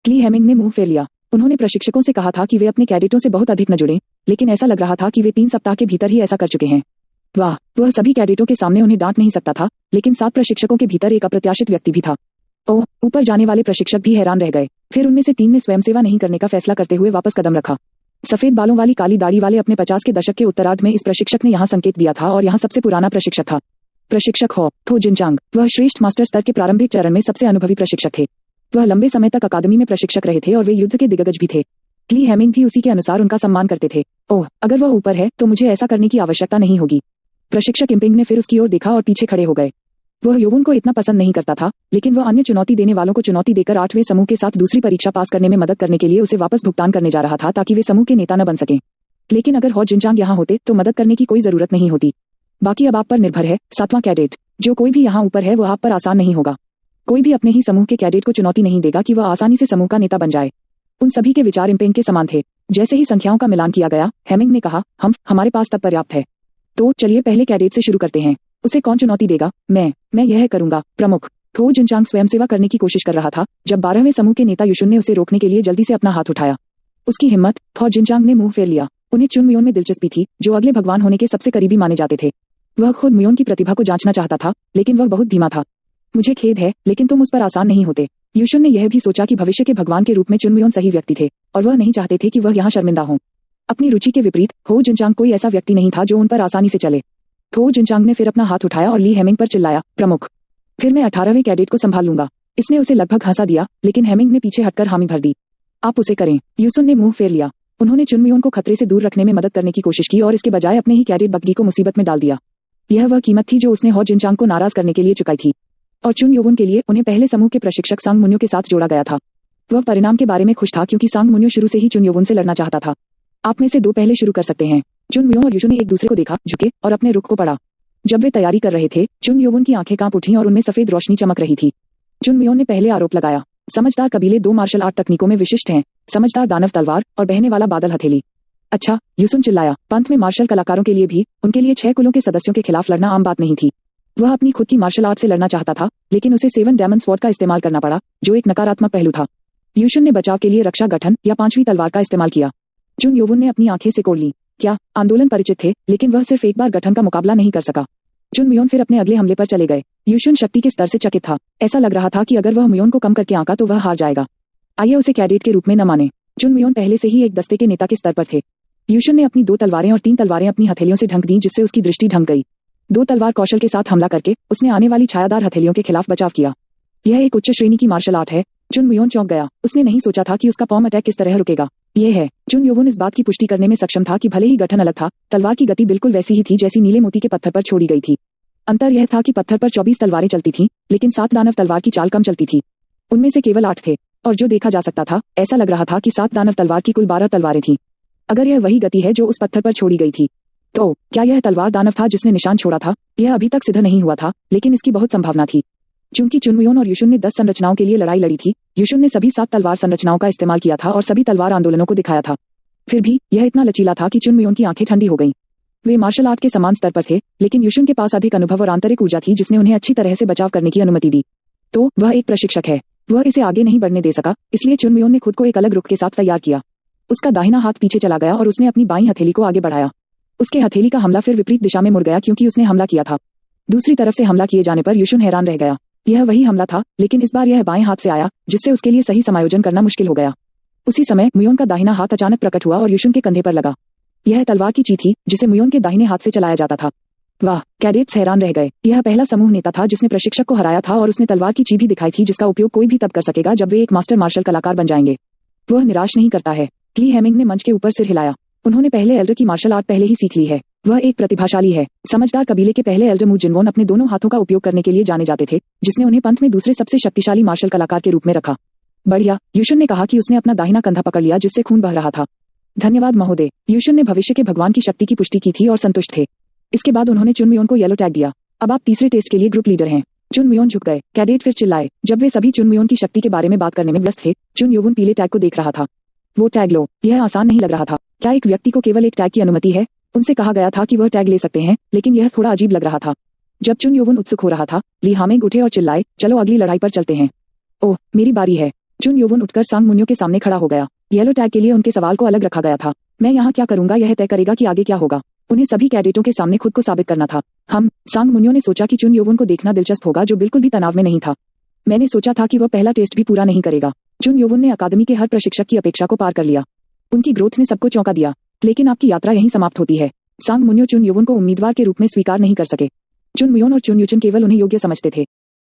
ली Hamming ने मुंह फेर लिया। उन्होंने प्रशिक्षकों से कहा था कि वे अपने कैडेटों से बहुत अधिक न जुड़ें, लेकिन ऐसा लग रहा था कि वे 3 सप्ताह के भीतर ही ऐसा कर चुके हैं। वाह, वह सभी कैडेटों के सामने उन्हें डांट नहीं सकता था, लेकिन 7 प्रशिक्षकों के भीतर एक अप्रत्याशित व्यक्ति भी था। ओह, ऊपर जाने वाले प्रशिक्षक भी हैरान रह गए। फिर उनमें से 3 ने स्वयंसेवा नहीं करने का फैसला करते हुए वापस कदम रखा। सफेद बालों वाली काली दाढ़ी वाले अपने 50 के दशक के उत्तरार्ध में इस प्रशिक्षक ने यहाँ संकेत दिया था और यहाँ सबसे पुराना प्रशिक्षक था। प्रशिक्षक हो थो जिनचांग। वह श्रेष्ठ मास्टर स्तर के प्रारंभिक चरण में सबसे अनुभवी प्रशिक्षक थे। वह लंबे समय तक अकादमी में प्रशिक्षक रहे थे और वे युद्ध के दिग्गज भी थे। ली हेमिंग भी उसी के अनुसार उनका सम्मान करते थे। ओह, अगर वह ऊपर है तो मुझे ऐसा करने की आवश्यकता नहीं होगी। प्रशिक्षक इम्पिंग ने फिर उसकी ओर देखा और पीछे खड़े हो गए। वह योवुन को इतना पसंद नहीं करता था, लेकिन वह अन्य चुनौती देने वालों को चुनौती देकर 8वें समूह के साथ दूसरी परीक्षा पास करने में मदद करने के लिए उसे वापस भुगतान करने जा रहा था ताकि वे समूह के नेता न बन सकें। लेकिन अगर हो जिनचांग यहाँ होते तो मदद करने की कोई जरूरत नहीं होती। बाकी अब आप पर निर्भर है, 7वां कैडेट। जो कोई भी यहाँ ऊपर है वह आप पर आसान नहीं होगा। कोई भी अपने ही समूह के कैडेट को चुनौती नहीं देगा कि वह आसानी से समूह का नेता बन जाए। उन सभी के विचार इम्पिंग के समान थे। जैसे ही संख्याओं का मिलान किया गया, हेमिंग ने कहा, हमारे पास तब पर्याप्त है। तो चलिए पहले कैडेट से शुरू करते हैं। उसे कौन चुनौती देगा? मैं यह करूंगा, प्रमुख। थो जिनचांग स्वयंसेवा करने की कोशिश कर रहा था जब 12वें समूह के नेता युशुन ने उसे रोकने के लिए जल्दी से अपना हाथ उठाया। उसकी हिम्मत। थो जिनचांग ने मुंह फेर लिया। उन्हें चुनमुयोन में दिलचस्पी थी, जो अगले भगवान होने के सबसे करीबी माने जाते थे। वह खुद मुयोन की प्रतिभा को जांचना चाहता था, लेकिन वह बहुत धीमा था। मुझे खेद है, लेकिन तुम उस पर आसान नहीं होते। युशुन ने यह भी सोचा कि भविष्य के भगवान के रूप में चुनमुयोन सही व्यक्ति थे, और वह नहीं चाहते थे कि वह यहाँ शर्मिंदा हो। अपनी रुचि के विपरीत हो जिनचांग कोई ऐसा व्यक्ति नहीं था जो उन पर आसानी से चले। थो जिनचांग ने फिर अपना हाथ उठाया और ली हेमिंग पर चिल्लाया, प्रमुख। फिर मैं 18वें कैडेट को संभाल लूंगा। इसने उसे लगभग हंसा दिया, लेकिन हेमिंग ने पीछे हटकर हामी भर दी। आप उसे करें। युसुन ने मुंह फेर लिया। उन्होंने चुनमुयोन को खतरे से दूर रखने में मदद करने की कोशिश की और इसके बजाय अपने ही कैडेट बग्गी को मुसीबत में डाल दिया। यह वह कीमत थी जो उसने हो जिनचांग को नाराज करने के लिए चुकाई थी। और चुन योवुन के लिए उन्हें पहले समूह के प्रशिक्षक सांग मुन्यो के साथ जोड़ा गया था। वह परिणाम के बारे में खुश था क्योंकि सांग मुन्यो शुरू से ही चुन योवुन से लड़ना चाहता था। आप में से 2 पहले शुरू कर सकते हैं। चुन मुयो और युशु ने एक दूसरे को देखा, झुके और अपने रुख को पढ़ा। जब वे तैयारी कर रहे थे, चुन योवुन की आंखें कांप उठीं और उनमें सफेद रोशनी चमक रही थी। चुन मुयो ने पहले आरोप लगाया, समझदार कबीले 2 मार्शल आर्ट तकनीकों में विशिष्ट हैं, समझदार दानव तलवार और बहने वाला बादल हथेली। अच्छा, युसुन चिल्लाया। पंत में मार्शल कलाकारों के लिए भी, उनके लिए 6 कुलों के सदस्यों के खिलाफ लड़ना आम बात नहीं थी। वह अपनी खुद की मार्शल आर्ट से लड़ना चाहता था, लेकिन उसे 7 डायमंड स्वॉर्ड का इस्तेमाल करना पड़ा, जो एक नकारात्मक पहलू था। युशुन ने बचाव के लिए रक्षा गठन या 5वीं तलवार का इस्तेमाल किया। चुन योवुन ने अपनी आंखें सिकोड़ ली। क्या आंदोलन परिचित थे, लेकिन वह सिर्फ एक बार गठन का मुकाबला नहीं कर सका। चुन मुयोन फिर अपने अगले हमले पर चले गए। युशुन शक्ति के स्तर से चकित था। ऐसा लग रहा था कि अगर वह मुयोन को कम करके आंका तो वह हार जाएगा। आइए उसे कैडेट के रूप में न माने। चुन मुयोन पहले से ही एक दस्ते के नेता के स्तर पर थे। युशुन ने अपनी 2 तलवारें और 3 तलवारें अपनी हथेलियों से ढक दी, जिससे उसकी दृष्टि ढंक गई। 2 तलवार कौशल के साथ हमला करके उसने आने वाली छायादार हथेलियों के खिलाफ बचाव किया। यह एक उच्च श्रेणी की मार्शल आर्ट है। चुन मुयोन चौंक गया। उसने नहीं सोचा था कि उसका पॉम अटैक किस तरह रुकेगा। यह है। चुन योवुन इस बात की पुष्टि करने में सक्षम था कि भले ही गठन अलग था, तलवार की गति बिल्कुल वैसी ही थी जैसी नीले मोती के पत्थर पर छोड़ी गई थी। अंतर यह था कि पत्थर पर 24 तलवारें चलती थीं, लेकिन 7 दानव तलवार की चाल कम चलती थी। उनमें से केवल 8 थे, और जो देखा जा सकता था, ऐसा लग रहा था कि 7 दानव तलवार की कुल 12 तलवारें थीं। अगर यह वही गति है जो उस पत्थर पर छोड़ी गई थी, तो क्या यह तलवार दानव था जिसने निशान छोड़ा था? यह अभी तक सिद्ध नहीं हुआ था, लेकिन इसकी बहुत संभावना थी। चूंकि चुनमुयोन और युशुन ने 10 संरचनाओं के लिए लड़ाई लड़ी थी, युशुन ने सभी 7 तलवार संरचनाओं का इस्तेमाल किया था और सभी तलवार आंदोलनों को दिखाया था। फिर भी यह इतना लचीला था कि चुनमुयोन की आंखें ठंडी हो गईं। वे मार्शल आर्ट के समान स्तर पर थे, लेकिन युशुन के पास अधिक अनुभव और आंतरिक ऊर्जा थी जिसने उन्हें अच्छी तरह से बचाव करने की अनुमति दी। तो वह एक प्रशिक्षक है। वह इसे आगे नहीं बढ़ने दे सका, इसलिए चुनमुयोन ने खुद को एक अलग रुख के साथ तैयार किया। उसका दाहिना हाथ पीछे चला गया और उसने अपनी बाईं हथेली को आगे बढ़ाया। उसके हथेली का हमला फिर विपरीत दिशा में मुड़ गया क्योंकि उसने हमला किया था। दूसरी तरफ से हमला किए जाने पर युशुन हैरान रह गया। यह वही हमला था, लेकिन इस बार यह बाएं हाथ से आया, जिससे उसके लिए सही समायोजन करना मुश्किल हो गया। उसी समय मुयोन का दाहिना हाथ अचानक प्रकट हुआ और युशुन के कंधे पर लगा। यह तलवार की ची थी, जिसे मुयोन के दाहिने हाथ से चलाया जाता था। वाह, कैडेट्स हैरान रह गए। यह पहला समूह नेता था जिसने प्रशिक्षक को हराया था और उसने तलवार की ची भी दिखाई थी, जिसका उपयोग कोई भी तब कर सकेगा जब वे एक मास्टर मार्शल कलाकार बन जाएंगे। वह निराश नहीं करता है। ली हेमिंग ने मंच के ऊपर सिर हिलाया। उन्होंने पहले एल्डर की मार्शल आर्ट पहले ही सीख ली है। वह एक प्रतिभाशाली है। समझदार कबीले के पहले एल्डर मू जिनवोन अपने दोनों हाथों का उपयोग करने के लिए जाने जाते थे, जिसने उन्हें पंथ में दूसरे सबसे शक्तिशाली मार्शल कलाकार के रूप में रखा। बढ़िया, युशुन ने कहा कि उसने अपना दाहिना कंधा पकड़ लिया जिससे खून बह रहा था। धन्यवाद महोदय। युशुन ने भविष्य के भगवान की शक्ति की पुष्टि की थी और संतुष्ट थे। इसके बाद उन्होंने चुनमुयोन को येलो टैग दिया। अब आप तीसरे टेस्ट के लिए ग्रुप लीडर हैं। चुनमुयोन झुक गए। कैडेट फिर चिल्लाए। जब वे सभी चुनमुयोन की शक्ति के बारे में बात करने में व्यस्त थे, चुन योवुन पीले टैग को देख रहा था। वो टैग लो। यह आसान नहीं लग रहा था। क्या एक व्यक्ति को केवल एक टैग की अनुमति है? उनसे कहा गया था कि वह टैग ले सकते हैं, लेकिन यह थोड़ा अजीब लग रहा था। जब चुन योवुन उत्सुक हो रहा था, ली हामिंग उठे और चिल्लाए, चलो अगली लड़ाई पर चलते हैं। ओह, मेरी बारी है। चुन योवुन उठकर सांग मुन्यो के सामने खड़ा हो गया। येलो टैग के लिए उनके सवाल को अलग रखा गया था। मैं यहाँ क्या करूंगा यह तय करेगा कि आगे क्या होगा। उन्हें सभी कैडेटों के सामने खुद को साबित करना था। सांग मुन्यो ने सोचा कि चुन योवुन को देखना दिलचस्प होगा, जो बिल्कुल भी तनाव में नहीं था। मैंने सोचा था कि वह पहला टेस्ट भी पूरा नहीं करेगा। चुन योवुन ने अकादमी के हर प्रशिक्षक की अपेक्षा को पार कर लिया। उनकी ग्रोथ ने सबको चौंका दिया। लेकिन आपकी यात्रा यहीं समाप्त होती है। सांग मुन्यो चुन योवुन को उम्मीदवार के रूप में स्वीकार नहीं कर सके। चुन मुयोन और चुन युचिन केवल उन्हें योग्य समझते थे।